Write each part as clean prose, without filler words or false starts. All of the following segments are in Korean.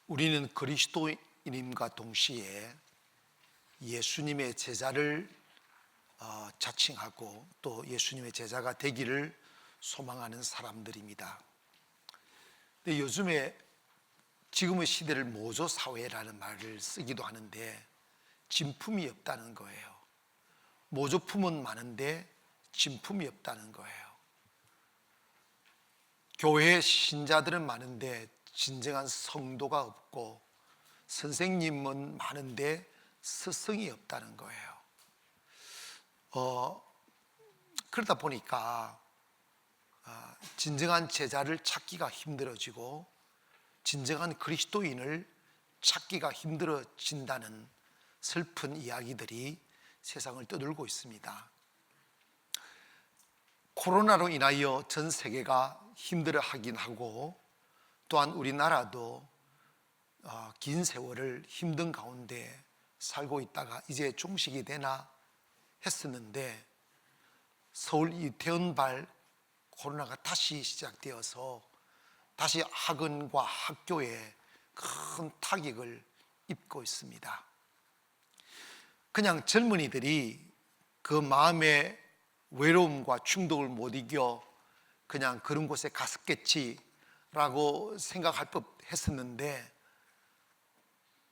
우리는 그리스도인임과 동시에 예수님의 제자를 자칭하고 또 예수님의 제자가 되기를 소망하는 사람들입니다. 근데 요즘에 지금의 시대를 모조 사회라는 말을 쓰기도 하는데 진품이 없다는 거예요. 모조품은 많은데 진품이 없다는 거예요. 교회 신자들은 많은데 진정한 성도가 없고, 선생님은 많은데 스승이 없다는 거예요. 그러다 보니까 진정한 제자를 찾기가 힘들어지고 진정한 그리스도인을 찾기가 힘들어진다는 슬픈 이야기들이 세상을 떠돌고 있습니다. 코로나로 인하여 전 세계가 힘들어하긴 하고, 또한 우리나라도 긴 세월을 힘든 가운데 살고 있다가 이제 종식이 되나 했었는데, 서울 이태원발 코로나가 다시 시작되어서 다시 학원과 학교에 큰 타격을 입고 있습니다. 그냥 젊은이들이 그 마음의 외로움과 충동을 못 이겨 그냥 그런 곳에 갔었겠지라고 생각할 법 했었는데,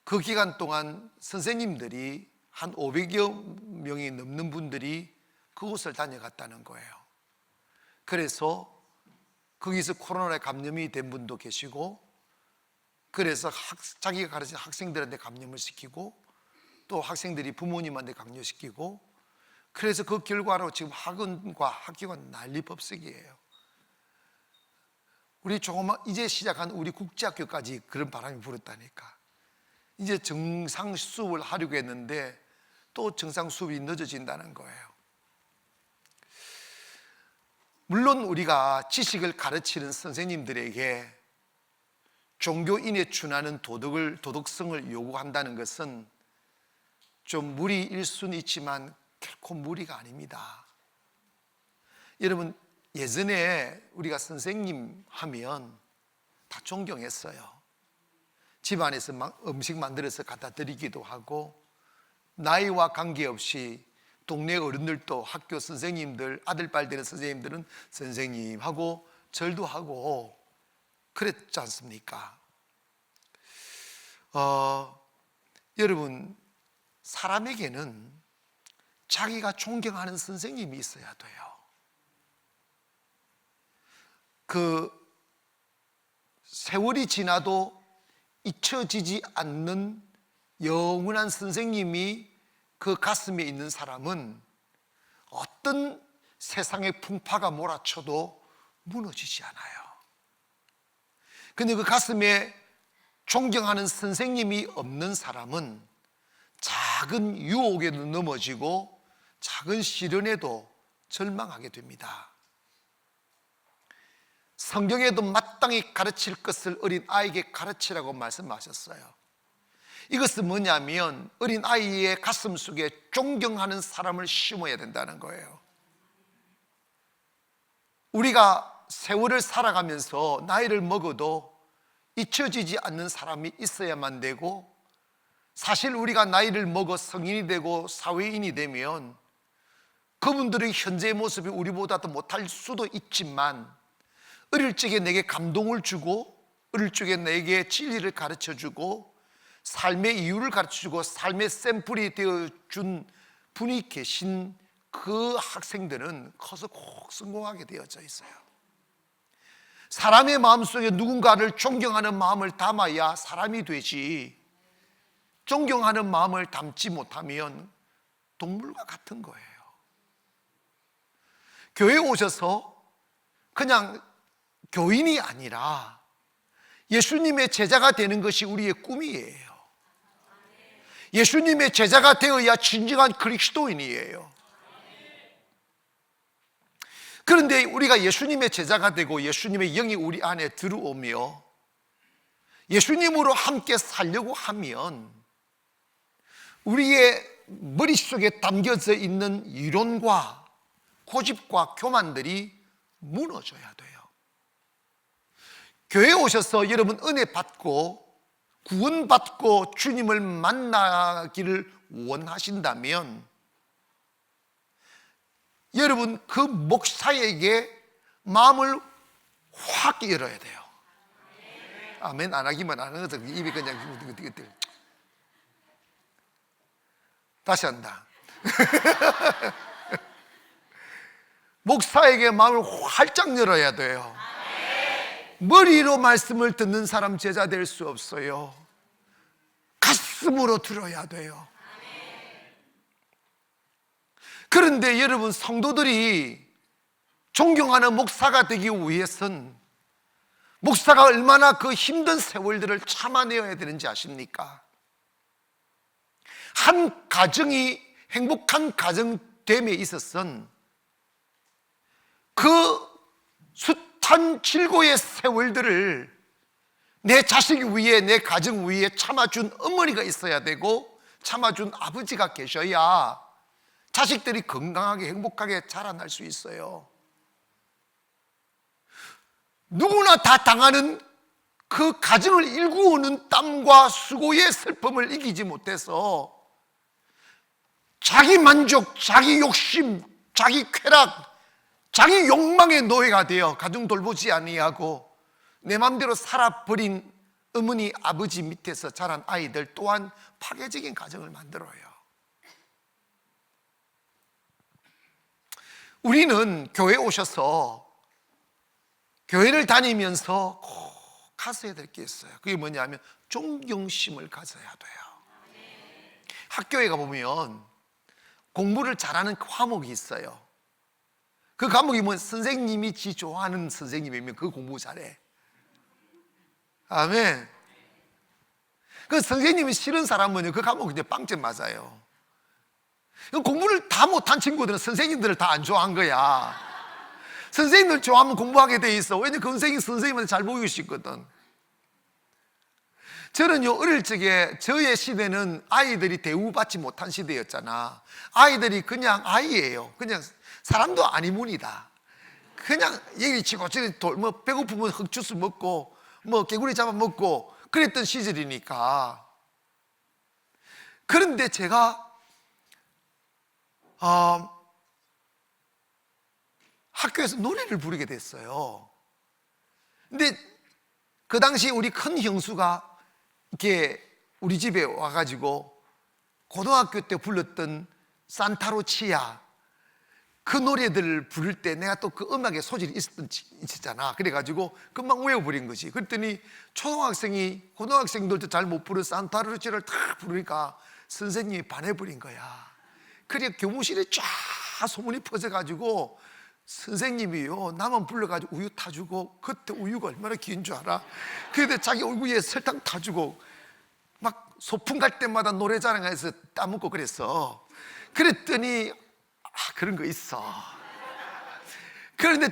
그 기간 동안 선생님들이 한 500여 명이 넘는 분들이 그곳을 다녀갔다는 거예요. 그래서 거기서 코로나에 감염이 된 분도 계시고, 그래서 자기가 가르친 학생들한테 감염을 시키고, 또 학생들이 부모님한테 감염시키고, 그래서 그 결과로 지금 학원과 학교가 난리법석이에요. 우리 조그만 이제 시작한 우리 국제학교까지 그런 바람이 불었다니까. 이제 정상 수업을 하려고 했는데 또 정상 수업이 늦어진다는 거예요. 물론 우리가 지식을 가르치는 선생님들에게 종교인에 준하는 도덕성을 요구한다는 것은 좀 무리일 수는 있지만 결코 무리가 아닙니다. 여러분, 예전에 우리가 선생님 하면 다 존경했어요. 집안에서 음식 만들어서 갖다 드리기도 하고, 나이와 관계없이 동네 어른들도 학교 선생님들, 아들딸 되는 선생님들은 선생님 하고 절도 하고 그랬지 않습니까? 여러분, 사람에게는 자기가 존경하는 선생님이 있어야 돼요. 그 세월이 지나도 잊혀지지 않는 영원한 선생님이 그 가슴에 있는 사람은 어떤 세상의 풍파가 몰아쳐도 무너지지 않아요. 근데 그 가슴에 존경하는 선생님이 없는 사람은 작은 유혹에도 넘어지고 작은 시련에도 절망하게 됩니다. 성경에도 마땅히 가르칠 것을 어린 아이에게 가르치라고 말씀하셨어요. 이것은 뭐냐면 어린 아이의 가슴 속에 존경하는 사람을 심어야 된다는 거예요. 우리가 세월을 살아가면서 나이를 먹어도 잊혀지지 않는 사람이 있어야만 되고, 사실 우리가 나이를 먹어 성인이 되고 사회인이 되면 그분들의 현재의 모습이 우리보다도 못할 수도 있지만, 어릴 적에 내게 감동을 주고 어릴 적에 내게 진리를 가르쳐주고 삶의 이유를 가르쳐주고 삶의 샘플이 되어준 분이 계신 그 학생들은 커서 꼭 성공하게 되어져 있어요. 사람의 마음속에 누군가를 존경하는 마음을 담아야 사람이 되지, 존경하는 마음을 담지 못하면 동물과 같은 거예요. 교회에 오셔서 그냥 교인이 아니라 예수님의 제자가 되는 것이 우리의 꿈이에요. 예수님의 제자가 되어야 진정한 그리스도인이에요. 그런데 우리가 예수님의 제자가 되고 예수님의 영이 우리 안에 들어오며 예수님으로 함께 살려고 하면 우리의 머릿속에 담겨져 있는 이론과 고집과 교만들이 무너져야 돼요. 교회에 오셔서 여러분 은혜 받고 구원받고 주님을 만나기를 원하신다면 여러분 그 목사에게 마음을 확 열어야 돼요. 아멘 안 하기만 하는 것은 입이 그냥 다시 한다. 목사에게 마음을 활짝 열어야 돼요. 머리로 말씀을 듣는 사람 제자 될 수 없어요. 가슴으로 들어야 돼요. 그런데 여러분 성도들이 존경하는 목사가 되기 위해선 목사가 얼마나 그 힘든 세월들을 참아내야 되는지 아십니까? 한 가정이 행복한 가정됨에 있어서는 그 숱한 질고의 세월들을 내 자식 위에 내 가정 위에 참아준 어머니가 있어야 되고 참아준 아버지가 계셔야 자식들이 건강하게 행복하게 자라날 수 있어요. 누구나 다 당하는 그 가정을 일구어오는 땀과 수고의 슬픔을 이기지 못해서 자기 만족, 자기 욕심, 자기 쾌락, 자기 욕망의 노예가 되어 가정 돌보지 아니하고 내 마음대로 살아버린 어머니, 아버지 밑에서 자란 아이들 또한 파괴적인 가정을 만들어요. 우리는 교회에 오셔서 교회를 다니면서 꼭 가져야 될 게 있어요. 그게 뭐냐면 존경심을 가져야 돼요. 학교에 가보면 공부를 잘하는 과목이 있어요. 그 과목이 뭐 선생님이 지 좋아하는 선생님이면 그 공부 잘해. 아멘. 그 선생님이 싫은 사람은 그 과목 이제 빵점 맞아요. 공부를 다 못한 친구들은 선생님들을 다 안 좋아한 거야. 선생님들 좋아하면 공부하게 돼 있어. 왜냐면 그 선생님한테 잘 보이고 싶거든. 저는요 어릴 적에 저의 시대는 아이들이 대우받지 못한 시대였잖아. 아이들이 그냥 아이예요. 그냥 사람도 아니문이다. 그냥 얘기치고 뭐 배고프면 흑주스 먹고 뭐 개구리 잡아먹고 그랬던 시절이니까. 그런데 제가 학교에서 노래를 부르게 됐어요. 근데 그 당시 우리 큰 형수가 이렇게 우리 집에 와가지고 고등학교 때 불렀던 산타루치아 그 노래들을 부를 때 내가 또 그 음악에 소질이 있었잖아. 그래가지고 금방 외워버린 거지. 그랬더니 초등학생이 고등학생들도 잘 못 부르는 산타루치아를 탁 부르니까 선생님이 반해버린 거야. 그래 교무실에 쫙 소문이 퍼져가지고 선생님이요 나만 불러가지고 우유 타주고, 그때 우유가 얼마나 긴 줄 알아? 그런데 자기 얼굴 위에 설탕 타주고 막 소풍 갈 때마다 노래자랑에서 따먹고 그랬어. 그랬더니 그런 거 있어. 그런데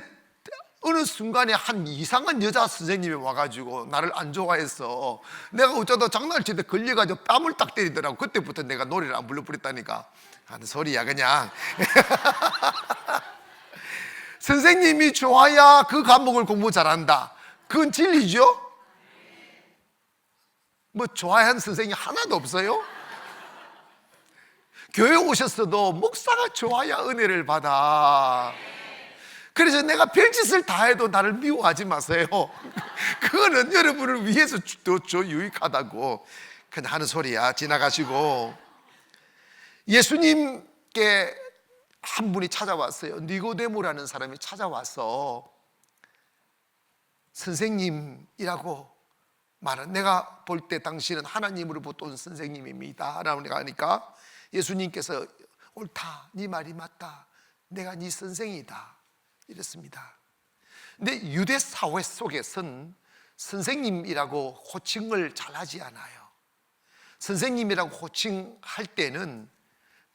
어느 순간에 한 이상한 여자 선생님이 와가지고 나를 안 좋아해서 내가 어쩌다 장난을 칠 때 걸려가지고 뺨을 딱 때리더라고. 그때부터 내가 노래를 안 불러버렸다니까. 하는 소리야 그냥. 선생님이 좋아야 그 과목을 공부 잘한다. 그건 진리죠? 뭐 좋아하는 선생님이 하나도 없어요? 교회 오셨어도 목사가 좋아야 은혜를 받아. 그래서 내가 별짓을 다 해도 나를 미워하지 마세요. 그거는 여러분을 위해서 더 유익하다고 그냥 하는 소리야. 지나가시고. 예수님께 한 분이 찾아왔어요. 니고데모라는 사람이 찾아와서 선생님이라고 말은, 내가 볼 때 당신은 하나님으로부터 온 선생님입니다 라고 하니까 예수님께서 옳다, 네 말이 맞다, 내가 네 선생이다 이랬습니다. 근데 유대 사회 속에선 선생님이라고 호칭을 잘 하지 않아요. 선생님이라고 호칭할 때는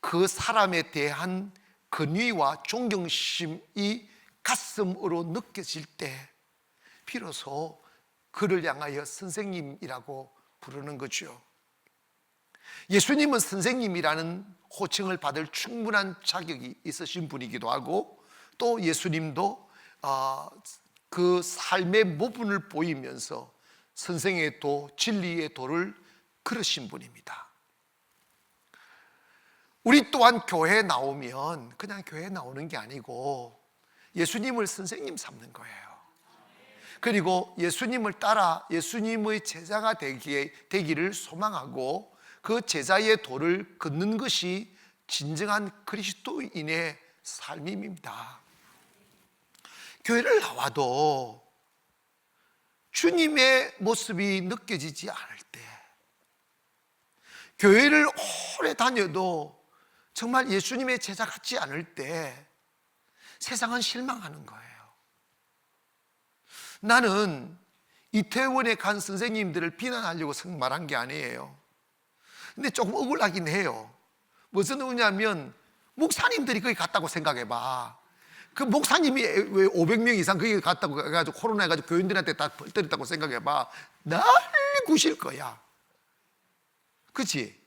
그 사람에 대한 근위와 존경심이 가슴으로 느껴질 때 비로소 그를 향하여 선생님이라고 부르는 거죠. 예수님은 선생님이라는 호칭을 받을 충분한 자격이 있으신 분이기도 하고, 또 예수님도 그 삶의 모분을 보이면서 선생의 도, 진리의 도를 걸으신 분입니다. 우리 또한 교회에 나오면 그냥 교회에 나오는 게 아니고 예수님을 선생님 삼는 거예요. 그리고 예수님을 따라 예수님의 제자가 되기를 소망하고 그 제자의 도를 걷는 것이 진정한 그리스도인의 삶입니다. 교회를 나와도 주님의 모습이 느껴지지 않을 때, 교회를 오래 다녀도 정말 예수님의 제자 같지 않을 때 세상은 실망하는 거예요. 나는 이태원에 간 선생님들을 비난하려고 말한 게 아니에요. 근데 조금 억울하긴 해요. 무슨 의미냐면 목사님들이 거기 갔다고 생각해봐. 그 목사님이 왜 500명 이상 거기 갔다고 해가지고 코로나 해가지고 교인들한테 다 벌떡했다고 생각해봐. 난리 구실 거야. 그치?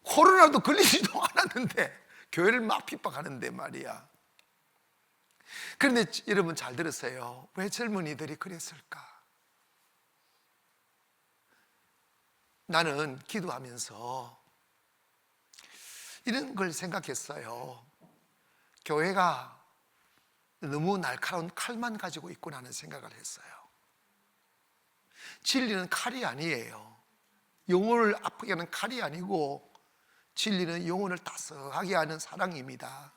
코로나도 걸리지도 않았는데 교회를 막 핍박하는데 말이야. 그런데 여러분 잘 들으세요. 왜 젊은이들이 그랬을까? 나는 기도하면서 이런 걸 생각했어요. 교회가 너무 날카로운 칼만 가지고 있구나 하는 생각을 했어요. 진리는 칼이 아니에요. 영혼을 아프게 하는 칼이 아니고 진리는 영혼을 따스하게 하는 사랑입니다.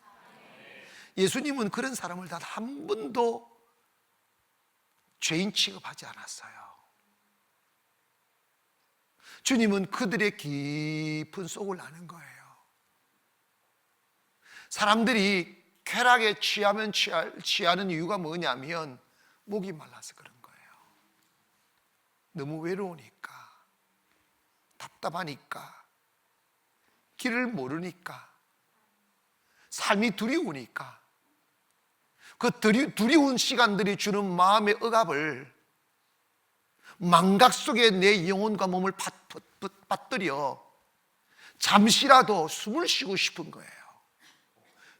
예수님은 그런 사람을 단 한 번도 죄인 취급하지 않았어요. 주님은 그들의 깊은 속을 아는 거예요. 사람들이 쾌락에 취하면 취하는 이유가 뭐냐면 목이 말라서 그런 거예요. 너무 외로우니까, 답답하니까, 길을 모르니까, 삶이 두려우니까, 그 두려운 시간들이 주는 마음의 억압을 망각 속에 내 영혼과 몸을 빠뜨려 잠시라도 숨을 쉬고 싶은 거예요.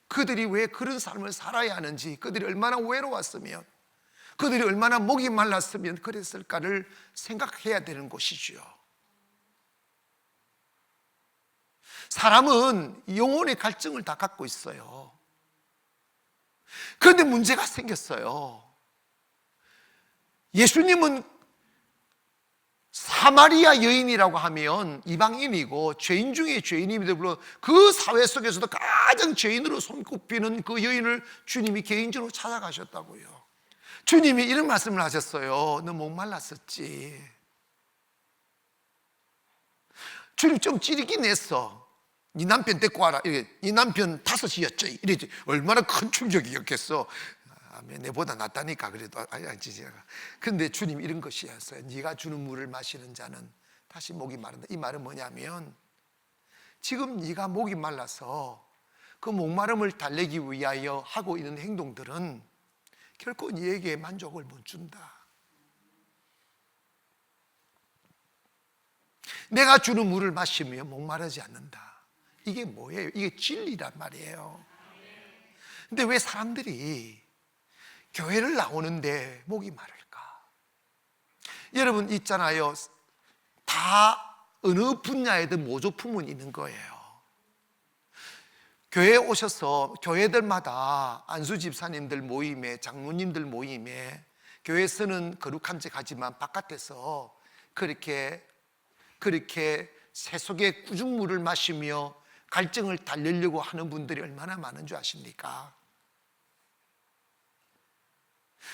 그들이 왜 그런 삶을 살아야 하는지, 그들이 얼마나 외로웠으면, 그들이 얼마나 목이 말랐으면 그랬을까를 생각해야 되는 것이죠. 사람은 영혼의 갈증을 다 갖고 있어요. 그런데 문제가 생겼어요. 예수님은 사마리아 여인이라고 하면 이방인이고 죄인 중에 죄인임에도 불구하고 그 사회 속에서도 가장 죄인으로 손꼽히는 그 여인을 주님이 개인적으로 찾아가셨다고요. 주님이 이런 말씀을 하셨어요. 너 목말랐었지. 주님 좀 찌르긴 했어. 네 남편 데리고 와라. 네 남편 5이었죠. 이랬지. 얼마나 큰 충격이었겠어. 내보다 낫다니까. 그래도 근데 주님 이런 것이었어요. 네가 주는 물을 마시는 자는 다시 목이 마른다. 이 말은 뭐냐면 지금 네가 목이 말라서 그 목마름을 달래기 위하여 하고 있는 행동들은 결코 네에게 만족을 못 준다. 내가 주는 물을 마시면 목마르지 않는다. 이게 뭐예요? 이게 진리란 말이에요. 근데 왜 사람들이 교회를 나오는데 목이 마를까? 여러분 있잖아요. 다 어느 분야에든 모조품은 있는 거예요. 교회에 오셔서 교회들마다 안수 집사님들 모임에, 장로님들 모임에 교회에서는 거룩한 척 하지만 바깥에서 그렇게 새 속에 꾸중물을 마시며 갈증을 달래려고 하는 분들이 얼마나 많은 줄 아십니까?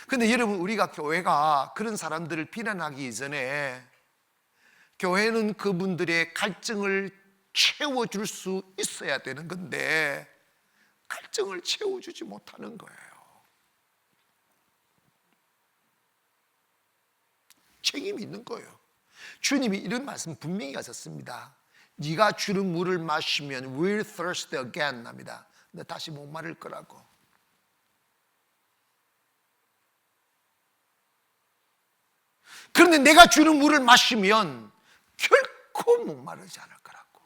근데 여러분, 우리가 교회가 그런 사람들을 비난하기 이전에 교회는 그분들의 갈증을 채워줄 수 있어야 되는 건데 갈증을 채워주지 못하는 거예요. 책임이 있는 거예요. 주님이 이런 말씀 분명히 하셨습니다. 네가 주는 물을 마시면 will thirst again 합니다. 너 다시 목마를 거라고. 그런데 내가 주는 물을 마시면 결코 목마르지 않을 거라고.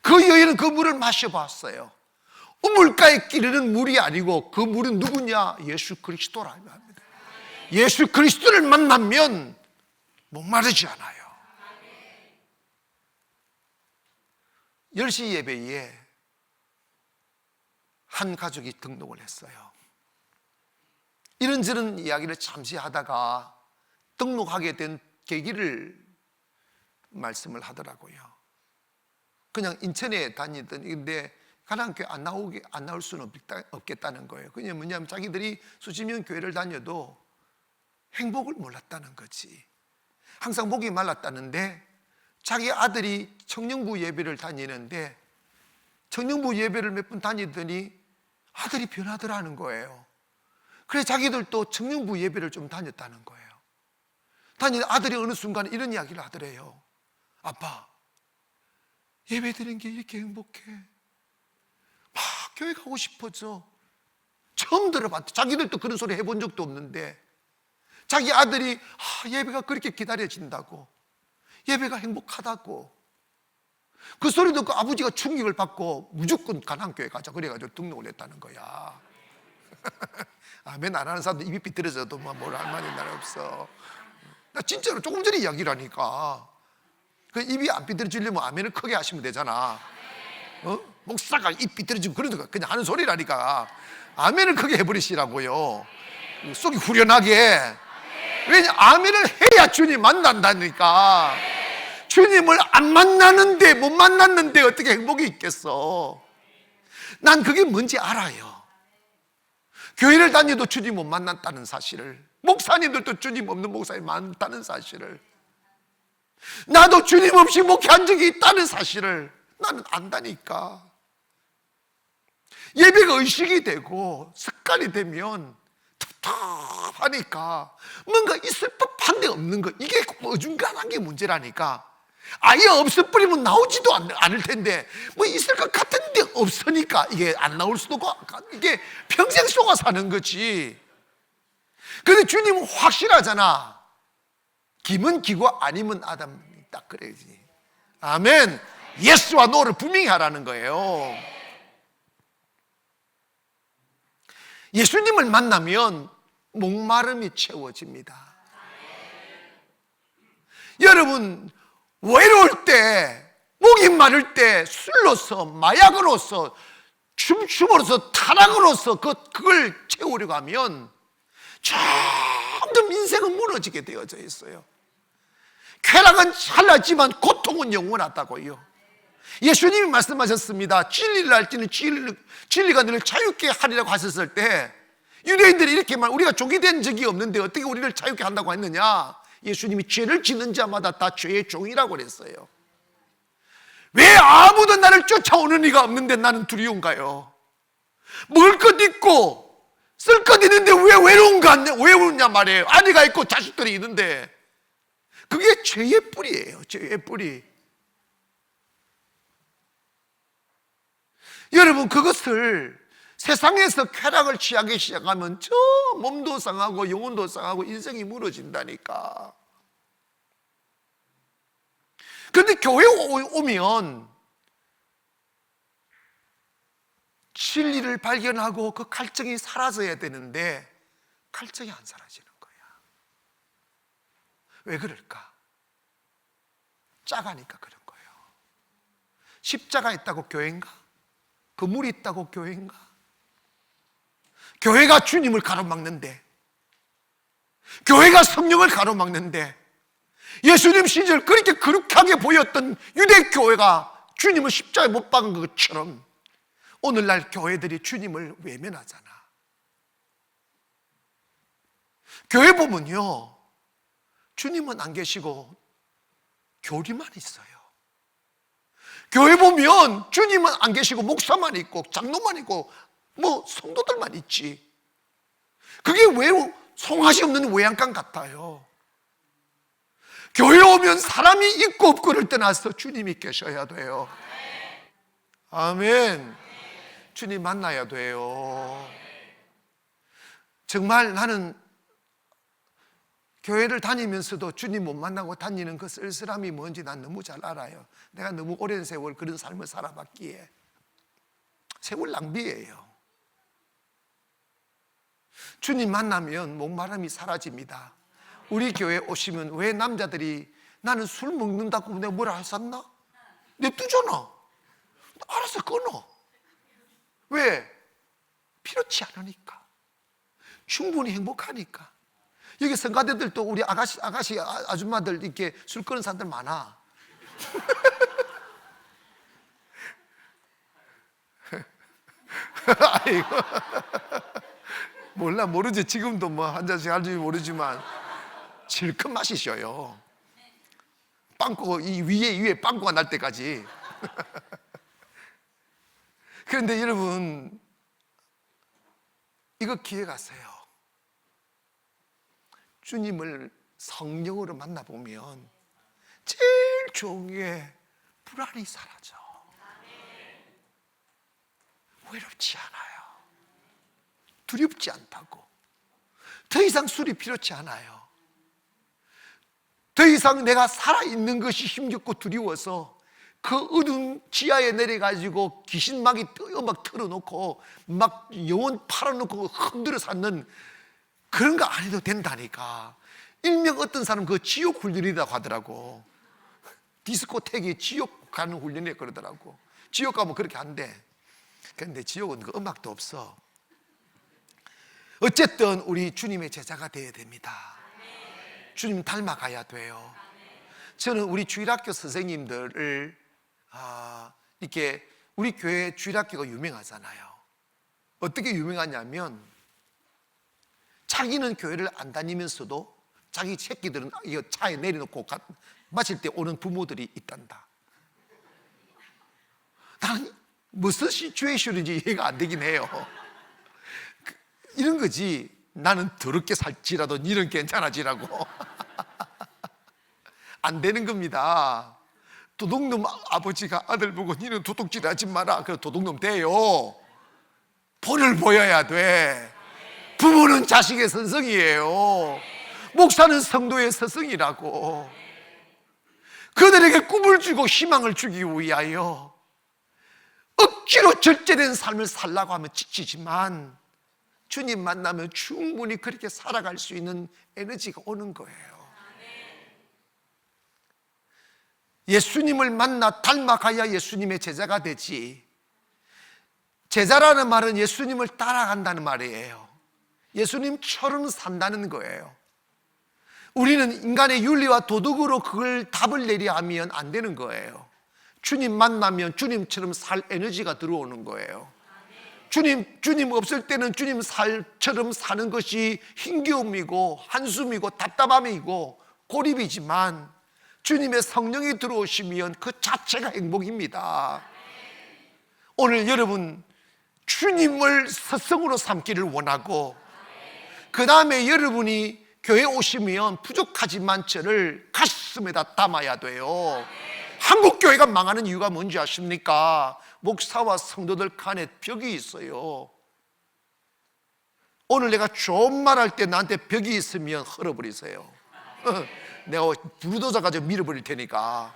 그 여인은 그 물을 마셔봤어요. 우물가에 끼르는 물이 아니고 그 물은 누구냐? 예수 그리스도라고 합니다. 예수 그리스도를 만나면 목마르지 않아요. 10시 예배에 한 가족이 등록을 했어요. 이런저런 이야기를 잠시 하다가 등록하게 된 계기를 말씀을 하더라고요. 그냥 인천에 다니던, 근데 가나안교회 안 나올 수는 없겠다는 거예요. 그냥 뭐냐면 자기들이 수십 년 교회를 다녀도 행복을 몰랐다는 거지. 항상 목이 말랐다는데 자기 아들이 청년부 예배를 다니는데 청년부 예배를 몇 번 다니더니 아들이 변하더라는 거예요. 그래서 자기들도 청년부 예배를 좀 다녔다는 거예요. 다니는 아들이 어느 순간 이런 이야기를 하더래요. 아빠, 예배 드리는 게 이렇게 행복해. 막 교회 가고 싶어져. 처음 들어봤대. 자기들도 그런 소리 해본 적도 없는데 자기 아들이 예배가 그렇게 기다려진다고, 예배가 행복하다고, 그 소리 듣고 아버지가 충격을 받고 무조건 가나안교회 가자 그래가지고 등록을 했다는 거야. 아멘 안 하는 사람도 입이 삐뚤어져도 뭘 할 말이 날 없어. 나 진짜로 조금 전에 이야기를 하니까 그 입이 안 삐뚤어지려면 아멘을 크게 하시면 되잖아. 목사가 입 삐뚤어지고 그러니까 그냥 하는 소리라니까 아멘을 크게 해버리시라고요. 속이 후련하게. 왜냐, 아멘을 해야 주님 만난다니까. 주님을 안 만나는데, 못 만났는데 어떻게 행복이 있겠어. 난 그게 뭔지 알아요. 교회를 다녀도 주님 못 만났다는 사실을, 목사님들도 주님 없는 목사님 많다는 사실을, 나도 주님 없이 목회한 적이 있다는 사실을 나는 안다니까. 예배가 의식이 되고 습관이 되면 답답하니까 뭔가 있을 법한데 없는 거, 이게 어중간한 게 문제라니까. 아예 없어버리면 나오지도 않을 텐데 뭐 있을 것 같은데 없으니까 이게 안 나올 수도 없고, 이게 평생 속아 사는 거지. 근데 주님은 확실하잖아. 김은 기고 아니면 아담, 딱 그래야지. 아멘. 예스와 노를 분명히 하라는 거예요. 예수님을 만나면 목마름이 채워집니다. 여러분, 외로울 때, 목이 마를 때 술로서, 마약으로서, 춤으로서, 타락으로서 그걸 채우려고 하면 점점 인생은 무너지게 되어져 있어요. 쾌락은 찰나지만 고통은 영원하다고요. 예수님이 말씀하셨습니다. 진리를 알지는 진리가 너를 자유케 하리라고 하셨을 때 유대인들이 이렇게 우리가 종이 된 적이 없는데 어떻게 우리를 자유케 한다고 했느냐? 예수님이 죄를 짓는 자마다 다 죄의 종이라고 그랬어요. 왜 아무도 나를 쫓아오는 이가 없는데 나는 두려운가요? 먹을 것 있고 쓸 것 있는데 왜 외로우냐 말이에요. 아내가 있고 자식들이 있는데. 그게 죄의 뿌리예요. 죄의 뿌리. 여러분, 그것을 세상에서 쾌락을 취하기 시작하면 저 몸도 상하고 영혼도 상하고 인생이 무너진다니까. 그런데 교회에 오면 진리를 발견하고 그 갈증이 사라져야 되는데 갈증이 안 사라지는 거야. 왜 그럴까? 작아니까 그런 거예요. 십자가 있다고 교회인가? 그물이 있다고 교회인가? 교회가 주님을 가로막는데, 교회가 성령을 가로막는데, 예수님 시절 그렇게 거룩하게 보였던 유대교회가 주님을 십자가에 못 박은 것처럼 오늘날 교회들이 주님을 외면하잖아. 교회 보면요, 주님은 안 계시고 교리만 있어요. 교회 보면 주님은 안 계시고 목사만 있고 장로만 있고 뭐 성도들만 있지. 그게 왜 송아지 없는 외양간 같아요. 교회 오면 사람이 있고 없고를 떠나서 주님이 계셔야 돼요. 아멘. 주님 만나야 돼요. 정말 나는 교회를 다니면서도 주님 못 만나고 다니는 그 쓸쓸함이 뭔지 난 너무 잘 알아요. 내가 너무 오랜 세월 그런 삶을 살아봤기에. 세월 낭비예요. 주님 만나면 목마름이 사라집니다. 우리 교회 오시면 왜 남자들이 나는 술 먹는다고 내가 뭐라 했었나? 냅두잖아. 알아서 끊어. 왜? 필요치 않으니까. 충분히 행복하니까. 여기 성가대들도 우리 아가씨 아줌마들 이렇게 술 끊는 사람들 많아. 아이고. 몰라, 모르지. 지금도 뭐 한 잔씩 할지 모르지만 실컷 마시셔요. 빵꾸, 이 위에 빵꾸가 날 때까지. 그런데 여러분, 이거 기억하세요. 주님을 성령으로 만나보면 제일 좋은 게 불안이 사라져. 외롭지 않아요. 두렵지 않다고. 더 이상 술이 필요치 않아요. 더 이상 내가 살아있는 것이 힘겹고 두려워서 그 어두운 지하에 내려가지고 귀신막이 음악 틀어놓고 막 영혼 팔아놓고 흔들어 쌓는 그런 거 안 해도 된다니까. 일명 어떤 사람 그 지옥 훈련이라고 하더라고. 디스코텍이 지옥 가는 훈련이라고 그러더라고. 지옥 가면 그렇게 한대. 그런데 지옥은 그 음악도 없어. 어쨌든 우리 주님의 제자가 되어야 됩니다. 주님 닮아가야 돼요. 저는 우리 주일학교 선생님들을 이렇게 우리 교회 주일학교가 유명하잖아요. 어떻게 유명하냐면 자기는 교회를 안 다니면서도 자기 새끼들은 이거 차에 내려놓고 마실 때 오는 부모들이 있단다. 나는 무슨 시츄에이션인지 이해가 안 되긴 해요. 이런 거지. 나는 더럽게 살지라도 니는 괜찮아지라고. 안 되는 겁니다. 도둑놈 아버지가 아들 보고 니는 도둑질 하지 마라. 그래 도둑놈 돼요. 본을 보여야 돼. 부모는 자식의 선성이에요. 목사는 성도의 스승이라고. 그들에게 꿈을 주고 희망을 주기 위하여 억지로 절제된 삶을 살라고 하면 지치지만 주님 만나면 충분히 그렇게 살아갈 수 있는 에너지가 오는 거예요. 예수님을 만나 닮아가야 예수님의 제자가 되지. 제자라는 말은 예수님을 따라간다는 말이에요. 예수님처럼 산다는 거예요. 우리는 인간의 윤리와 도덕으로 그걸 답을 내려 하면 안 되는 거예요. 주님 만나면 주님처럼 살 에너지가 들어오는 거예요. 주님 없을 때는 주님 살처럼 사는 것이 힘겨움이고 한숨이고 답답함이고 고립이지만 주님의 성령이 들어오시면 그 자체가 행복입니다. 오늘 여러분 주님을 스승으로 삼기를 원하고 그 다음에 여러분이 교회 오시면 부족하지만 저를 가슴에다 담아야 돼요. 한국 교회가 망하는 이유가 뭔지 아십니까? 목사와 성도들 간에 벽이 있어요. 오늘 내가 좋은 말 할 때 나한테 벽이 있으면 헐어버리세요. 내가 불도저 가지고 밀어버릴 테니까.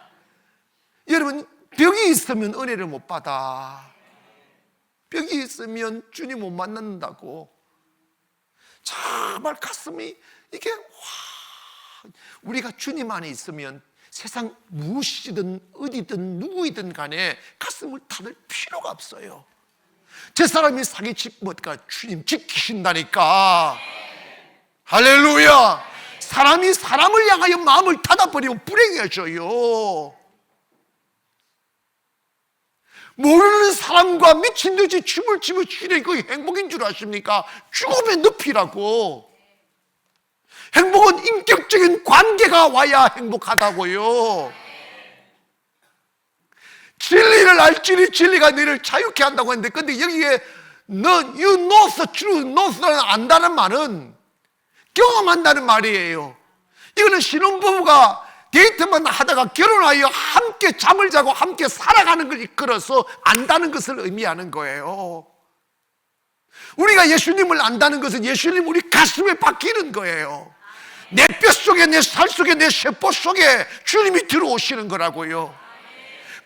여러분 벽이 있으면 은혜를 못 받아. 벽이 있으면 주님 못 만난다고. 정말 가슴이 이게 우리가 주님 안에 있으면 세상 무엇이든 어디든 누구이든 간에 가슴을 닫을 필요가 없어요. 제 사람이 사기치면 주님 지키신다니까. 할렐루야. 사람이 사람을 향하여 마음을 닫아버리면 불행해져요. 모르는 사람과 미친듯이 춤을 추며 쉬는 그 행복인 줄 아십니까? 죽음의 늪이라고. 행복은 인격적인 관계가 와야 행복하다고요. 진리를 알지니 진리가 너를 자유케 한다고 했는데, 근데 여기에 you know the truth, know는 안다는 말은 경험한다는 말이에요. 이거는 신혼부부가 데이트만 하다가 결혼하여 함께 잠을 자고 함께 살아가는 걸 이끌어서 안다는 것을 의미하는 거예요. 우리가 예수님을 안다는 것은 예수님 우리 가슴에 박히는 거예요. 내 뼈 속에, 내 살 속에, 내 세포 속에 주님이 들어오시는 거라고요.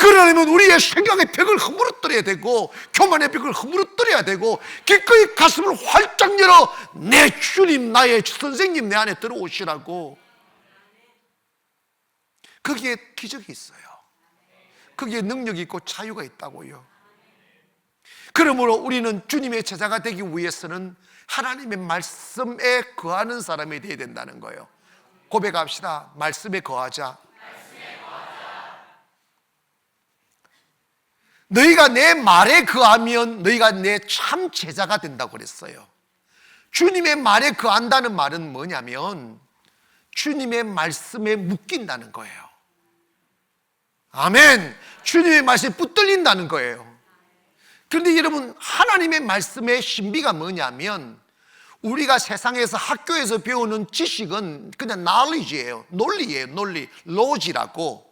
그러려면 우리의 생각의 벽을 허물어뜨려야 되고 교만의 벽을 허물어뜨려야 되고 기꺼이 가슴을 활짝 열어 내 주님, 나의 선생님 내 안에 들어오시라고. 거기에 기적이 있어요. 거기에 능력이 있고 자유가 있다고요. 그러므로 우리는 주님의 제자가 되기 위해서는 하나님의 말씀에 거하는 사람이 되어야 된다는 거예요. 고백합시다. 말씀에 거하자. 너희가 내 말에 거하면 너희가 내 참 제자가 된다고 그랬어요. 주님의 말에 거한다는 말은 뭐냐면 주님의 말씀에 묶인다는 거예요. 아멘. 주님의 말씀에 붙들린다는 거예요. 그런데 여러분, 하나님의 말씀의 신비가 뭐냐면 우리가 세상에서 학교에서 배우는 지식은 그냥 knowledge예요. 논리예요. 논리, 로지라고.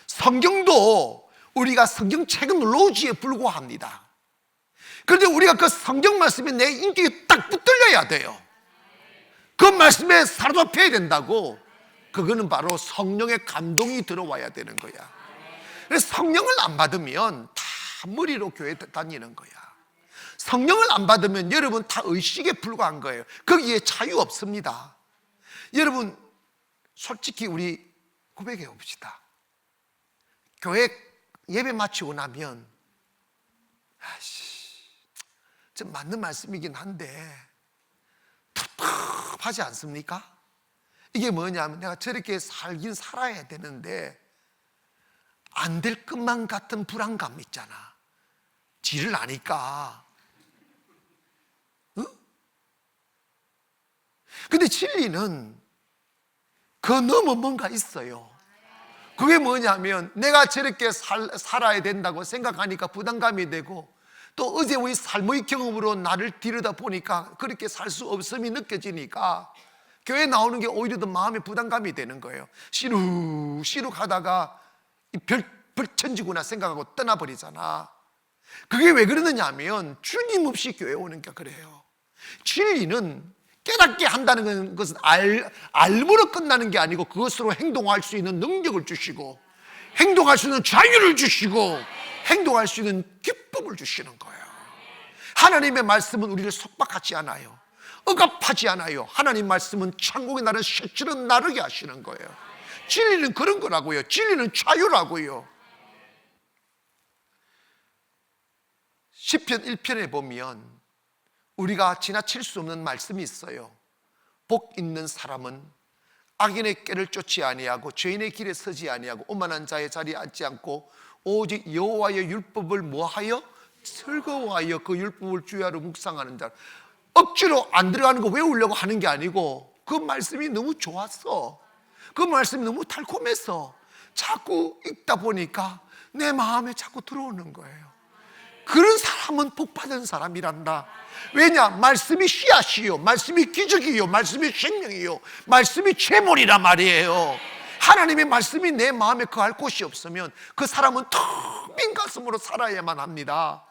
성경도 우리가 성경책은 로지에 불과합니다. 그런데 우리가 그 성경 말씀에 내 인격이 딱 붙들려야 돼요. 그 말씀에 사로잡혀야 된다고. 그거는 바로 성령의 감동이 들어와야 되는 거야. 그래서 성령을 안 받으면 다 머리로 교회 다니는 거야. 성령을 안 받으면 여러분 다 의식에 불과한 거예요. 거기에 자유 없습니다. 여러분 솔직히 우리 고백해 봅시다. 교회 예배 마치고 나면 좀 맞는 말씀이긴 한데 답답하지 않습니까? 이게 뭐냐면 내가 저렇게 살긴 살아야 되는데 안 될 것만 같은 불안감 있잖아. 지를 아니까. 응? 근데 진리는 그 넘어 뭔가 있어요. 그게 뭐냐면 내가 저렇게 살아야 된다고 생각하니까 부담감이 되고 또 어제의 삶의 경험으로 나를 들여다 보니까 그렇게 살 수 없음이 느껴지니까 교회 나오는 게 오히려 더 마음에 부담감이 되는 거예요. 시룩시룩 하다가 별천지구나 생각하고 떠나버리잖아. 그게 왜 그러느냐 하면 주님 없이 교회 오는 게 그래요. 진리는 깨닫게 한다는 것은 알므로 끝나는 게 아니고 그것으로 행동할 수 있는 능력을 주시고 행동할 수 있는 자유를 주시고 행동할 수 있는 기쁨을 주시는 거예요. 하나님의 말씀은 우리를 속박하지 않아요. 억압하지 않아요. 하나님 말씀은 천국의 나를 실질은 나르게 하시는 거예요. 진리는 그런 거라고요. 진리는 자유라고요. 시편 1편에 보면 우리가 지나칠 수 없는 말씀이 있어요. 복 있는 사람은 악인의 꾀를 쫓지 아니하고 죄인의 길에 서지 아니하고 오만한 자의 자리에 앉지 않고 오직 여호와의 율법을 뭐하여? 즐거워하여 그 율법을 주야로 묵상하는 자. 억지로 안 들어가는 거 외우려고 하는 게 아니고 그 말씀이 너무 좋았어. 그 말씀이 너무 달콤해서 자꾸 읽다 보니까 내 마음에 자꾸 들어오는 거예요. 그런 사람은 복받은 사람이란다. 왜냐? 말씀이 씨앗이요, 말씀이 기적이요, 말씀이 생명이요, 말씀이 재물이란 말이에요. 하나님의 말씀이 내 마음에 거할 곳이 없으면 그 사람은 텅 빈 가슴으로 살아야만 합니다.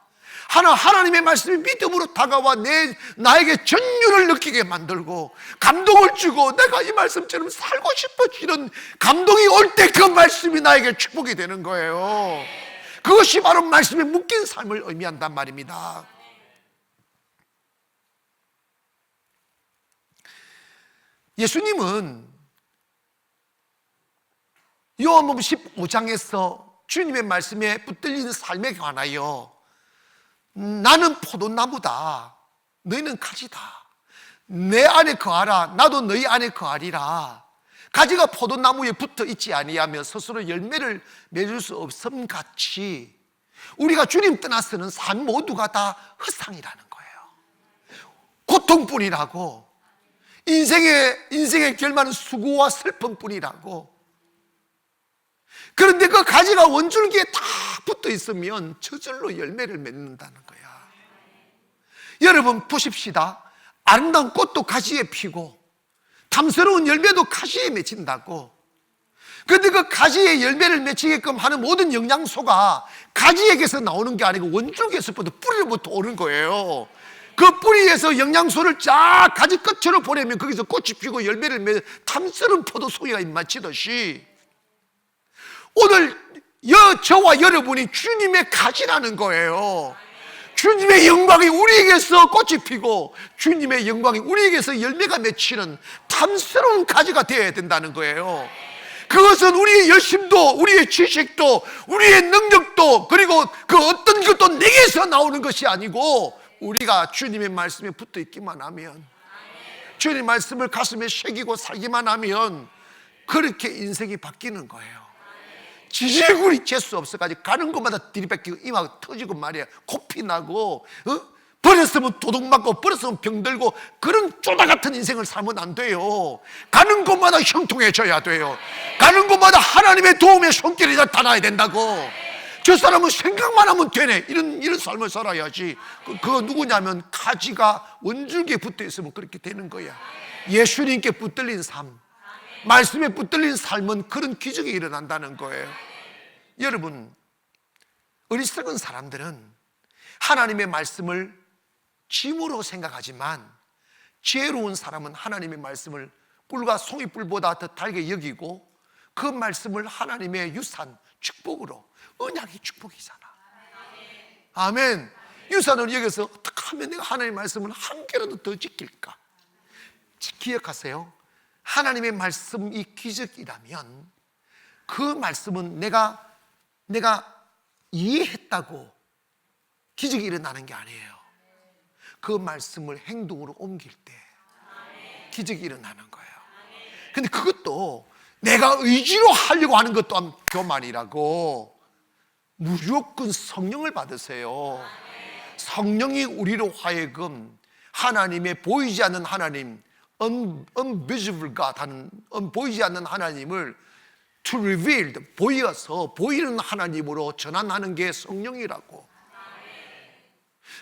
하나님의 말씀이 믿음으로 다가와 나에게 전율을 느끼게 만들고 감동을 주고 내가 이 말씀처럼 살고 싶어지는 감동이 올 때 그 말씀이 나에게 축복이 되는 거예요. 그것이 바로 말씀에 묶인 삶을 의미한단 말입니다. 예수님은 요한복음 15장에서 주님의 말씀에 붙들리는 삶에 관하여 나는 포도나무다, 너희는 가지다, 내 안에 거하라, 나도 너희 안에 거하리라. 가지가 포도나무에 붙어 있지 아니하면 스스로 열매를 맺을 수 없음 같이 우리가 주님 떠나서는 삶 모두가 다 헛상이라는 거예요. 고통뿐이라고, 인생의 결말은 수고와 슬픔뿐이라고. 그런데 그 가지가 원줄기에 다 붙어 있으면 저절로 열매를 맺는다는 거야. 여러분 보십시다. 아름다운 꽃도 가지에 피고 탐스러운 열매도 가지에 맺힌다고. 그런데 그 가지에 열매를 맺히게끔 하는 모든 영양소가 가지에게서 나오는 게 아니고 원줄기에서부터 뿌리로부터 오는 거예요. 그 뿌리에서 영양소를 쫙 가지 끝으로 보내면 거기서 꽃이 피고 열매를 맺는 탐스러운 포도송이가 입맞히듯이 오늘 저와 여러분이 주님의 가지라는 거예요. 주님의 영광이 우리에게서 꽃이 피고 주님의 영광이 우리에게서 열매가 맺히는 탐스러운 가지가 되어야 된다는 거예요. 그것은 우리의 열심도, 우리의 지식도, 우리의 능력도, 그리고 그 어떤 것도 내게서 나오는 것이 아니고 우리가 주님의 말씀에 붙어 있기만 하면, 주님의 말씀을 가슴에 새기고 살기만 하면 그렇게 인생이 바뀌는 거예요. 지지구리 재수 없어가지고 가는 곳마다 들이받기고 이마가 터지고 말이야, 코피 나고, 버렸으면 도둑맞고 버렸으면 병들고 그런 쪼다 같은 인생을 살면 안 돼요. 가는 곳마다 형통해져야 돼요. 가는 곳마다 하나님의 도움의 손길이 나타나야 된다고. 저 사람은 생각만 하면 되네, 이런 삶을 살아야지. 그거 누구냐면 가지가 원줄기에 붙어 있으면 그렇게 되는 거야. 예수님께 붙들린 삶, 말씀에 붙들린 삶은 그런 기적이 일어난다는 거예요. 여러분, 어리석은 사람들은 하나님의 말씀을 짐으로 생각하지만 지혜로운 사람은 하나님의 말씀을 꿀과 송이뿔보다 더 달게 여기고 그 말씀을 하나님의 유산, 축복으로, 언약의 축복이잖아. 아멘. 유산을 여기서 어떻게 하면 내가 하나님의 말씀을 한 개라도 더 지킬까? 기억하세요. 하나님의 말씀이 기적이라면 그 말씀은 내가 이해했다고 기적이 일어나는 게 아니에요. 그 말씀을 행동으로 옮길 때 기적이 일어나는 거예요. 근데 그것도 내가 의지로 하려고 하는 것 또한 교만이라고. 무조건 성령을 받으세요. 성령이 우리로 하여금 하나님의 보이지 않는 하나님, unvisible God 하는, 보이지 않는 하나님을 to reveal, 보여서 보이는 하나님으로 전환하는 게 성령이라고.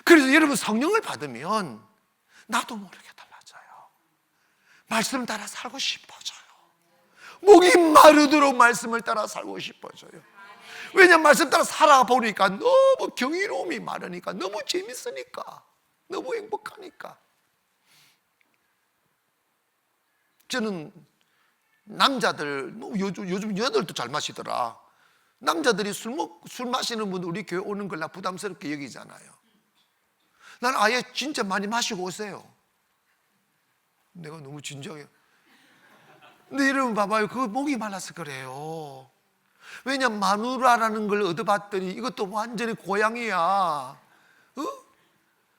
그래서 여러분, 성령을 받으면 나도 모르게 달라져요. 말씀 따라 살고 싶어져요. 목이 마르도록 말씀을 따라 살고 싶어져요. 왜냐하면 말씀 따라 살아보니까 너무 경이로움이 많으니까, 너무 재밌으니까, 너무 행복하니까. 저는 남자들, 요즘 여자들도 잘 마시더라. 남자들이 술 마시는 분들 우리 교회 오는 걸 나 부담스럽게 여기잖아요. 난 아예 진짜 많이 마시고 오세요. 내가 너무 진정해요. 근데 여러분 봐봐요. 그 목이 말라서 그래요. 왜냐면 마누라라는 걸 얻어봤더니 이것도 완전히 고양이야.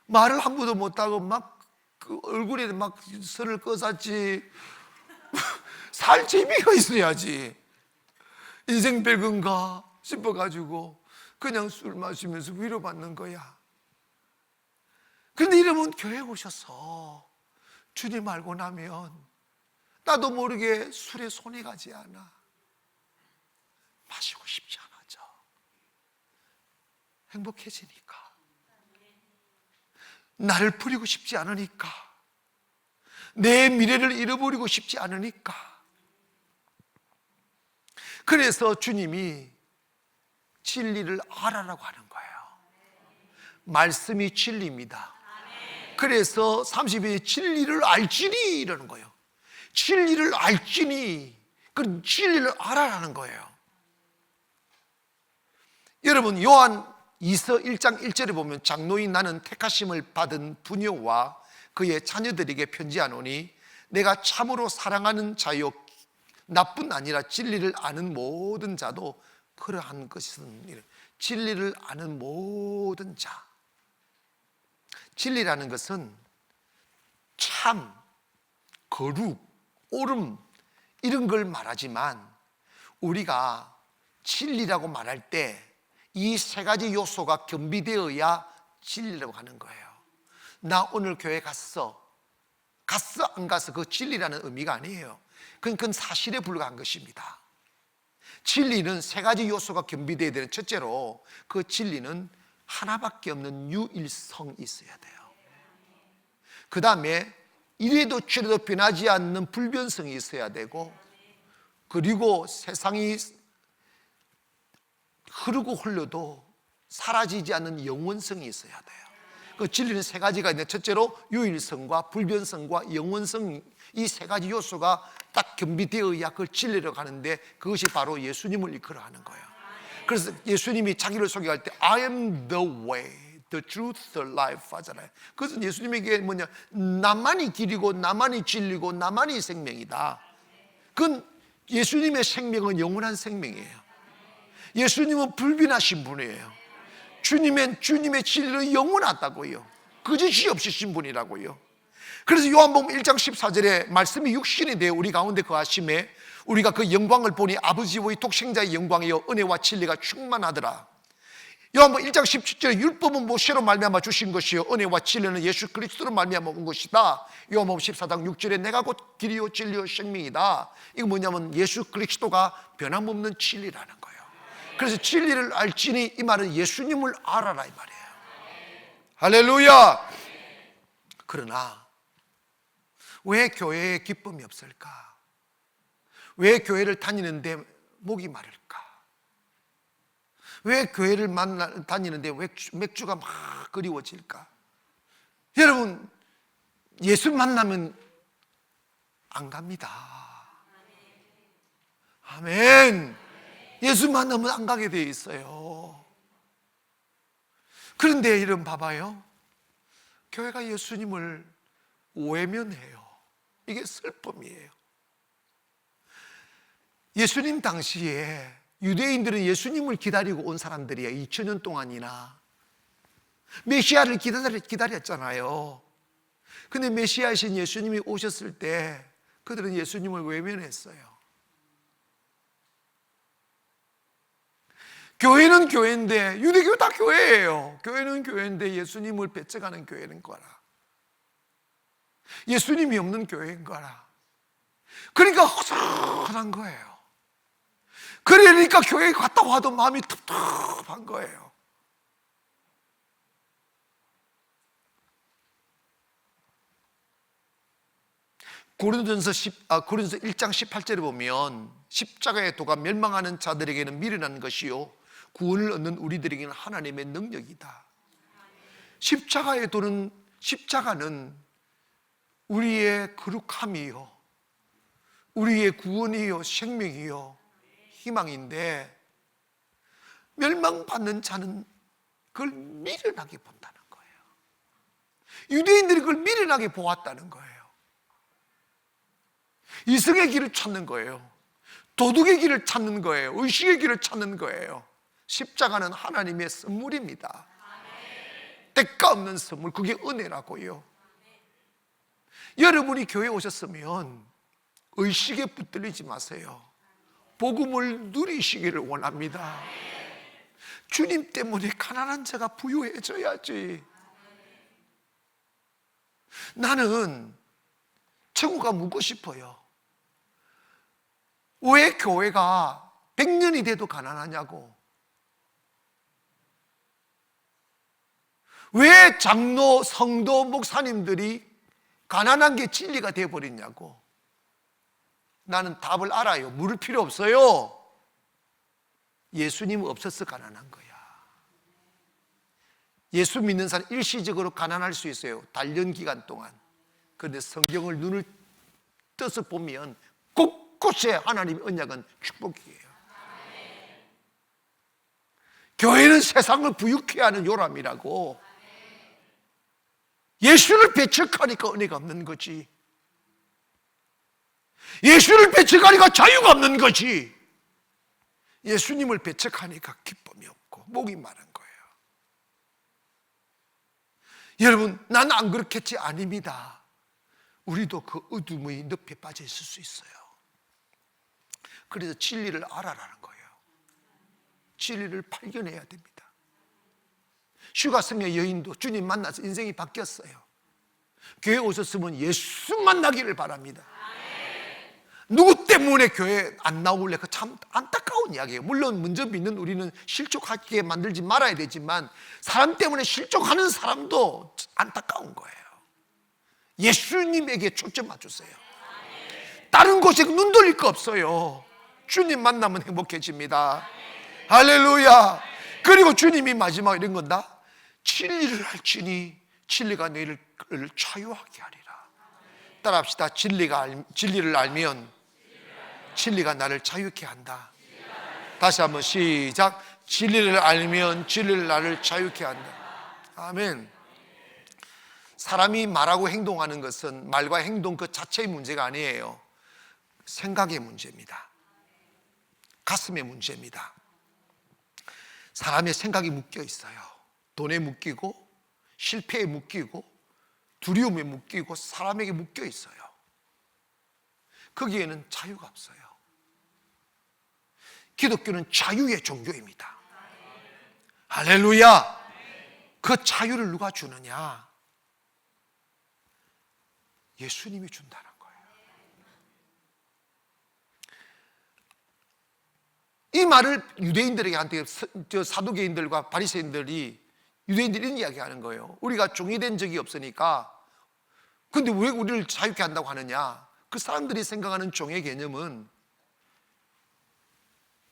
말을 한 번도 못하고 막 그 얼굴에 막 선을 꺼쌌지. 살 재미가 있어야지. 인생 별건가 싶어가지고 그냥 술 마시면서 위로받는 거야. 근데 이러면 교회 오셔서 주님 알고 나면 나도 모르게 술에 손이 가지 않아. 마시고 싶지 않아져. 행복해지니까. 나를 버리고 싶지 않으니까. 내 미래를 잃어버리고 싶지 않으니까. 그래서 주님이 진리를 알아라고 하는 거예요. 말씀이 진리입니다. 그래서 30에 진리를 알지니 이러는 거예요. 진리를 알지니, 그 진리를 알아라는 거예요. 여러분, 요한 2서 1장 1절에 보면 장로인 나는 택하심을 받은 부녀와 그의 자녀들에게 편지하노니 내가 참으로 사랑하는 자요 나뿐 아니라 진리를 아는 모든 자도 그러한 것은, 진리를 아는 모든 자. 진리라는 것은 참, 거룩, 옳음 이런 걸 말하지만 우리가 진리라고 말할 때 이 세 가지 요소가 겸비되어야 진리라고 하는 거예요. 나 오늘 교회 갔어 안 가서 그 진리라는 의미가 아니에요. 그건 사실에 불과한 것입니다. 진리는 세 가지 요소가 겸비되어야 되는, 첫째로 그 진리는 하나밖에 없는 유일성이 있어야 돼요. 그 다음에 이래도 저래도 변하지 않는 불변성이 있어야 되고, 그리고 세상이 흐르고 흘러도 사라지지 않는 영원성이 있어야 돼요. 그 진리는 세 가지가 있는데, 첫째로 유일성과 불변성과 영원성, 이 세 가지 요소가 딱 겸비되어야 그걸 진리로 가는데, 그것이 바로 예수님을 이끌어 하는 거예요. 그래서 예수님이 자기를 소개할 때 I am the way, the truth, the life 하잖아요. 그것은 예수님에게 뭐냐, 나만이 길이고 나만이 진리고 나만이 생명이다. 그건 예수님의 생명은 영원한 생명이에요. 예수님은 불변하신 분이에요. 주님의 진리는 영원하다고요. 거짓이 없으신 분이라고요. 그래서 요한복음 1장 14절에 말씀이 육신이 되어 우리 가운데 거하심에 우리가 그 영광을 보니 아버지의 독생자의 영광이요 은혜와 진리가 충만하더라. 요한복음 1장 17절에 율법은 모세로 말미암아 주신 것이요 은혜와 진리는 예수 그리스도로 말미암아 온 것이다. 요한복음 14장 6절에 내가 곧 길이요 진리요 생명이다. 이거 뭐냐면 예수 그리스도가 변함없는 진리라는 거예요. 그래서 진리를 알지니 이 말은 예수님을 알아라 이 말이에요. 할렐루야. 그러나 왜 교회에 기쁨이 없을까? 왜 교회를 다니는데 목이 마를까? 왜 교회를 다니는데 왜 맥주가 막 그리워질까? 여러분, 예수 만나면 안 갑니다. 아멘. 예수 만나면 안 가게 돼 있어요. 그런데 여러분 봐봐요. 교회가 예수님을 외면해요. 이게 슬픔이에요. 예수님 당시에 유대인들은 예수님을 기다리고 온 사람들이에요. 2000년 동안이나 메시아를 기다렸잖아요. 근데 메시아이신 예수님이 오셨을 때 그들은 예수님을 외면했어요. 교회는 교회인데, 유대교 다 교회예요. 교회는 교회인데 예수님을 배척하는 교회는 거라. 예수님이 없는 교회인 거라. 그러니까 허전한 거예요. 그러니까 교회에 갔다 와도 마음이 텁텁한 거예요. 고린도전서 1장 18절에 보면 십자가의 도가 멸망하는 자들에게는 미련한 것이요 구원을 얻는 우리들에게는 하나님의 능력이다. 십자가는 우리의 거룩함이요 우리의 구원이요 생명이요 희망인데 멸망받는 자는 그걸 미련하게 본다는 거예요. 유대인들이 그걸 미련하게 보았다는 거예요. 이성의 길을 찾는 거예요. 도덕의 길을 찾는 거예요. 의식의 길을 찾는 거예요. 십자가는 하나님의 선물입니다. 대가 없는 선물, 그게 은혜라고요. 여러분이 교회에 오셨으면 의식에 붙들리지 마세요. 복음을 누리시기를 원합니다. 주님 때문에 가난한 자가 부유해져야지. 나는 천국가 묻고 싶어요. 왜 교회가 100년이 돼도 가난하냐고. 왜 장로, 성도, 목사님들이 가난한 게 진리가 되어버렸냐고. 나는 답을 알아요. 물을 필요 없어요. 예수님 없어서 가난한 거야. 예수 믿는 사람 일시적으로 가난할 수 있어요. 단련 기간 동안. 그런데 성경을 눈을 떠서 보면 곳곳에 하나님의 언약은 축복이에요. 교회는 세상을 부유케 하는 요람이라고. 예수를 배척하니까 은혜가 없는 거지. 예수를 배척하니까 자유가 없는 거지. 예수님을 배척하니까 기쁨이 없고 목이 마른 거예요. 여러분, 난 안 그렇겠지? 아닙니다. 우리도 그 어둠의 늪에 빠져 있을 수 있어요. 그래서 진리를 알아라는 거예요. 진리를 발견해야 됩니다. 슈가성의 여인도 주님 만나서 인생이 바뀌었어요. 교회 오셨으면 예수 만나기를 바랍니다. 누구 때문에 교회 안 나올래? 그 참 안타까운 이야기예요. 물론 먼저 믿는 우리는 실족하게 만들지 말아야 되지만 사람 때문에 실족하는 사람도 안타까운 거예요. 예수님에게 초점 맞추세요. 다른 곳에 눈 돌릴 거 없어요. 주님 만나면 행복해집니다. 할렐루야. 그리고 주님이 마지막에 이런 건다. 진리를 알지니 진리가 너희를 자유하게 하리라. 따라합시다. 진리를 알면 진리가 나를 자유케 한다. 다시 한번 시작. 진리를 알면 진리를 나를 자유케 한다. 아멘. 사람이 말하고 행동하는 것은 말과 행동 그 자체의 문제가 아니에요. 생각의 문제입니다. 가슴의 문제입니다. 사람의 생각이 묶여 있어요. 돈에 묶이고 실패에 묶이고 두려움에 묶이고 사람에게 묶여 있어요. 거기에는 자유가 없어요. 기독교는 자유의 종교입니다. 할렐루야. 그 자유를 누가 주느냐? 예수님이 준다는 거예요. 이 말을 유대인들에게 한테 사두개인들과 바리새인들이 유대인들이 이런 이야기하는 거예요. 우리가 종이 된 적이 없으니까 근데 왜 우리를 자유케 한다고 하느냐? 그 사람들이 생각하는 종의 개념은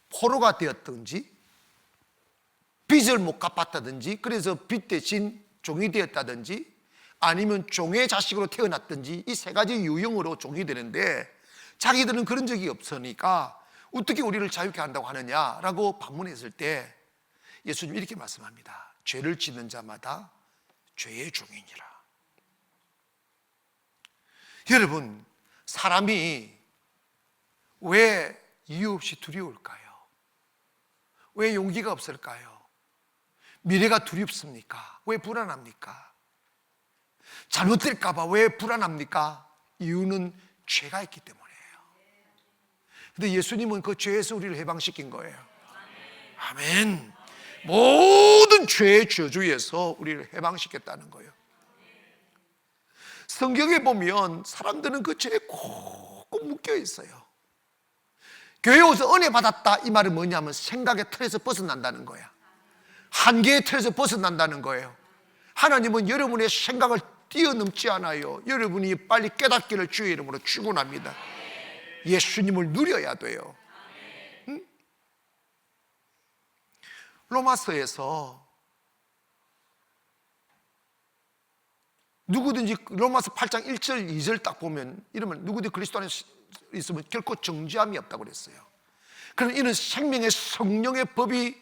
포로가 되었든지 빚을 못 갚았다든지 그래서 빚 대신 종이 되었다든지 아니면 종의 자식으로 태어났든지 이 세 가지 유형으로 종이 되는데 자기들은 그런 적이 없으니까 어떻게 우리를 자유케 한다고 하느냐라고 반문했을 때 예수님이 이렇게 말씀합니다. 죄를 짓는 자마다 죄의 종이니라. 여러분, 사람이 왜 이유 없이 두려울까요? 왜 용기가 없을까요? 미래가 두렵습니까? 왜 불안합니까? 잘못될까 봐 왜 불안합니까? 이유는 죄가 있기 때문이에요. 근데 예수님은 그 죄에서 우리를 해방시킨 거예요. 아멘. 모든 죄의 저주에서 우리를 해방시켰다는 거예요. 성경에 보면 사람들은 그 죄에 꼭 묶여 있어요. 교회 오서 은혜 받았다 이 말은 뭐냐면 생각의 틀에서 벗어난다는 거야. 한계의 틀에서 벗어난다는 거예요. 하나님은 여러분의 생각을 뛰어넘지 않아요. 여러분이 빨리 깨닫기를 주의 이름으로 축원합니다. 예수님을 누려야 돼요. 응? 로마서에서 누구든지 로마서 8장 1절 2절 딱 보면 이러면 누구든지 그리스도 안에 있으면 결코 정죄함이 없다고 그랬어요. 그럼 이는 생명의 성령의 법이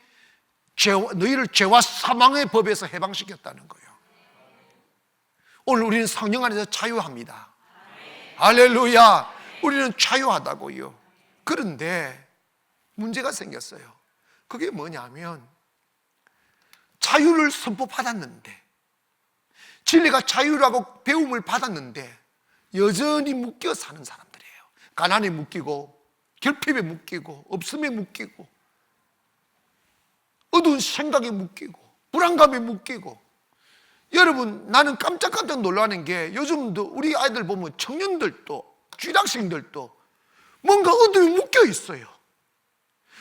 너희를 죄와 사망의 법에서 해방시켰다는 거예요. 오늘 우리는 성령 안에서 자유합니다. 할렐루야. 우리는 자유하다고요. 그런데 문제가 생겼어요. 그게 뭐냐면 자유를 선포받았는데 진리가 자유라고 배움을 받았는데 여전히 묶여 사는 사람들이에요. 가난에 묶이고 결핍에 묶이고 없음에 묶이고 어두운 생각에 묶이고 불안감에 묶이고. 여러분, 나는 깜짝깜짝 놀라는 게 요즘도 우리 아이들 보면 청년들도 쥐락생들도 뭔가 어둠에 묶여 있어요.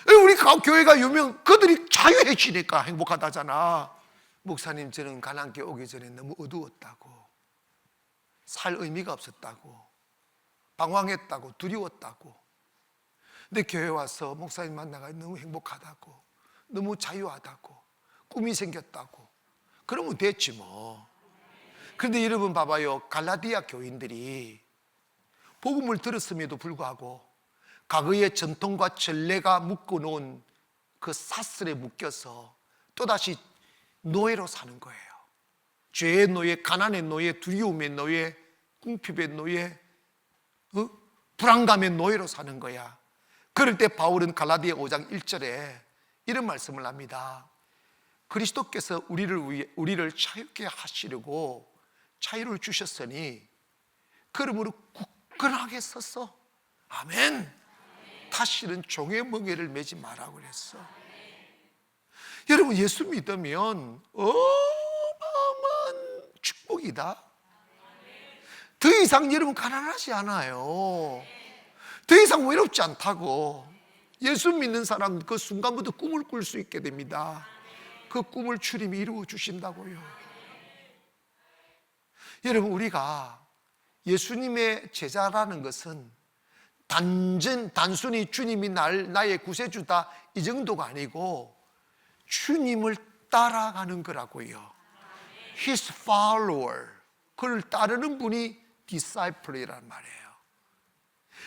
우리 교회가 그들이 자유해지니까 행복하다잖아. 목사님, 저는 가난께 오기 전에 너무 어두웠다고, 살 의미가 없었다고, 방황했다고, 두려웠다고. 근데 교회 와서 목사님 만나가 너무 행복하다고, 너무 자유하다고, 꿈이 생겼다고. 그러면 됐지 뭐. 그런데 여러분 봐봐요. 갈라디아 교인들이 복음을 들었음에도 불구하고 과거의 전통과 전례가 묶어놓은 그 사슬에 묶여서 또다시 노예로 사는 거예요. 죄의 노예, 가난의 노예, 두려움의 노예, 궁핍의 노예, 불안감의 노예로 사는 거야. 그럴 때 바울은 갈라디아 5장 1절에 이런 말씀을 합니다. 그리스도께서 우리를 자유케 하시려고 자유를 주셨으니 그러므로 굳건하게 서서 아멘. 다시는 종의 멍에를 매지 말라고 그랬어. 여러분, 예수 믿으면 어마어마한 축복이다. 더 이상 여러분 가난하지 않아요. 더 이상 외롭지 않다고. 예수 믿는 사람 그 순간부터 꿈을 꿀 수 있게 됩니다. 그 꿈을 주님이 이루어 주신다고요. 여러분, 우리가 예수님의 제자라는 것은 단순히 주님이 나의 구세주다 이 정도가 아니고 주님을 따라가는 거라고요. His follower. 그를 따르는 분이 disciple이란 말이에요.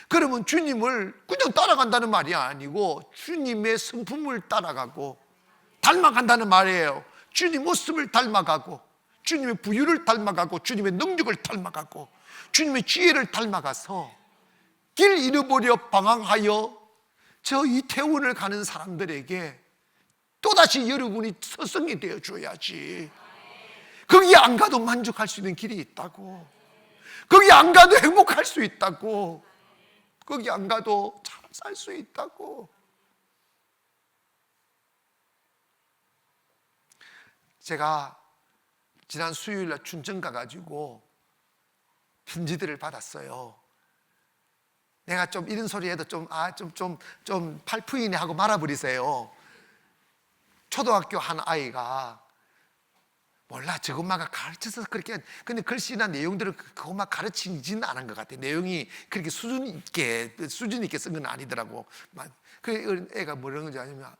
그러면 주님을 그냥 따라간다는 말이 아니고 주님의 성품을 따라가고 닮아간다는 말이에요. 주님 모습을 닮아가고, 주님의 부유를 닮아가고, 주님의 능력을 닮아가고, 주님의 지혜를 닮아가서 길 잃어버려 방황하여 저 이태원을 가는 사람들에게 또다시 여러분이 스승이 되어줘야지. 거기 안 가도 만족할 수 있는 길이 있다고. 거기 안 가도 행복할 수 있다고. 거기 안 가도 잘 살 수 있다고. 제가 지난 수요일날 춘천 가가지고 편지들을 받았어요. 내가 좀 이런 소리 해도 좀 팔푸이네 하고 말아버리세요. 초등학교 한 아이가 몰라, 저것만 가르쳐서 그렇게, 근데 글씨나 내용들을 그것만 가르치지는 않은 것 같아. 내용이 그렇게 수준 있게 쓴 건 아니더라고. 그 애가 뭐라는 건지 아니면,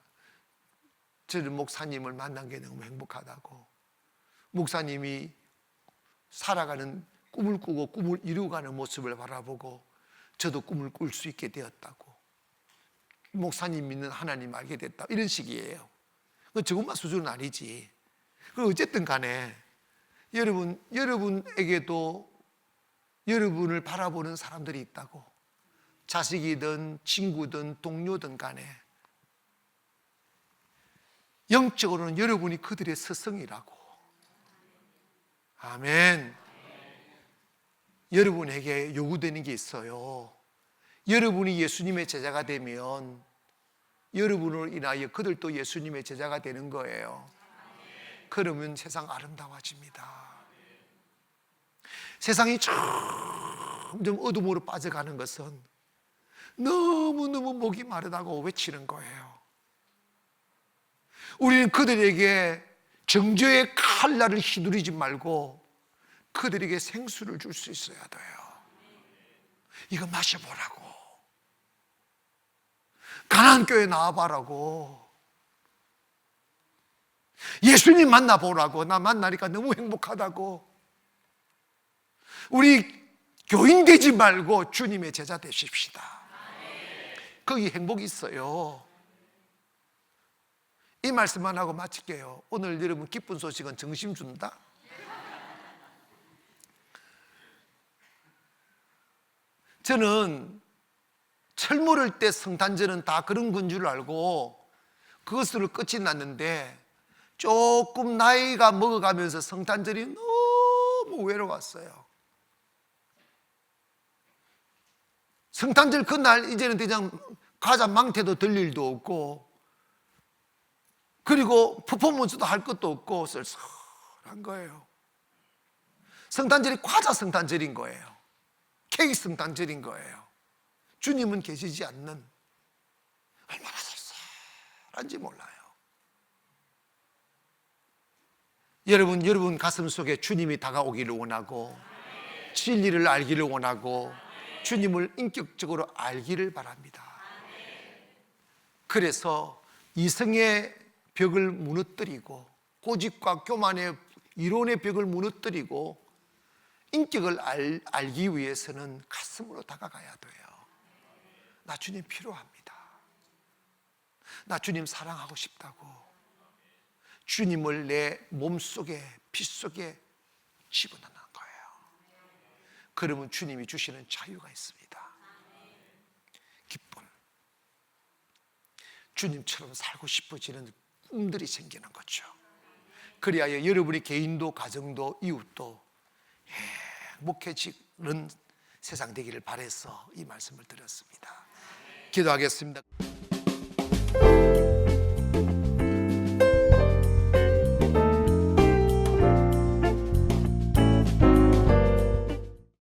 저는 목사님을 만난 게 너무 행복하다고. 목사님이 살아가는 꿈을 꾸고 꿈을 이루어가는 모습을 바라보고 저도 꿈을 꿀 수 있게 되었다고. 목사님 믿는 하나님 알게 됐다, 이런 식이에요. 저것만 수준은 아니지. 어쨌든 간에 여러분에게도 여러분을 바라보는 사람들이 있다고. 자식이든 친구든 동료든 간에 영적으로는 여러분이 그들의 스승이라고. 아멘. 여러분에게 요구되는 게 있어요. 여러분이 예수님의 제자가 되면 여러분을 인하여 그들도 예수님의 제자가 되는 거예요. 그러면 세상 아름다워집니다. 세상이 점점 어둠으로 빠져가는 것은 너무너무 목이 마르다고 외치는 거예요. 우리는 그들에게 정죄의 칼날을 휘두르지 말고 그들에게 생수를 줄 수 있어야 돼요. 이거 마셔보라고. 가나안교회 나와봐라고. 예수님 만나보라고. 나 만나니까 너무 행복하다고. 우리 교인 되지 말고 주님의 제자 되십시다. 거기 행복이 있어요. 이 말씀만 하고 마칠게요. 오늘 여러분 기쁜 소식은 정심 준다. 저는 철모를 때 성탄절은 다 그런 건 줄 알고 그것으로 끝이 났는데, 조금 나이가 먹어가면서 성탄절이 너무 외로웠어요. 성탄절 그날 이제는 그냥 과자 망태도 들 일도 없고, 그리고 퍼포먼스도 할 것도 없고 쓸쓸한 거예요. 성탄절이 과자 성탄절인 거예요. 케이크 성탄절인 거예요. 주님은 계시지 않는, 얼마나 쓸쓸한지 몰라요. 여러분 가슴 속에 주님이 다가오기를 원하고, 진리를 알기를 원하고, 주님을 인격적으로 알기를 바랍니다. 그래서 이성의 벽을 무너뜨리고, 고집과 교만의 이론의 벽을 무너뜨리고, 인격을 알기 위해서는 가슴으로 다가가야 돼요. 나 주님 필요합니다. 나 주님 사랑하고 싶다고. 주님을 내 몸속에, 피 속에 집어넣는 거예요. 그러면 주님이 주시는 자유가 있습니다. 기쁨. 주님처럼 살고 싶어지는 꿈들이 생기는 거죠. 그리하여 여러분의 개인도 가정도 이웃도 행복해지는 세상 되기를 바라서 이 말씀을 드렸습니다. 기도하겠습니다.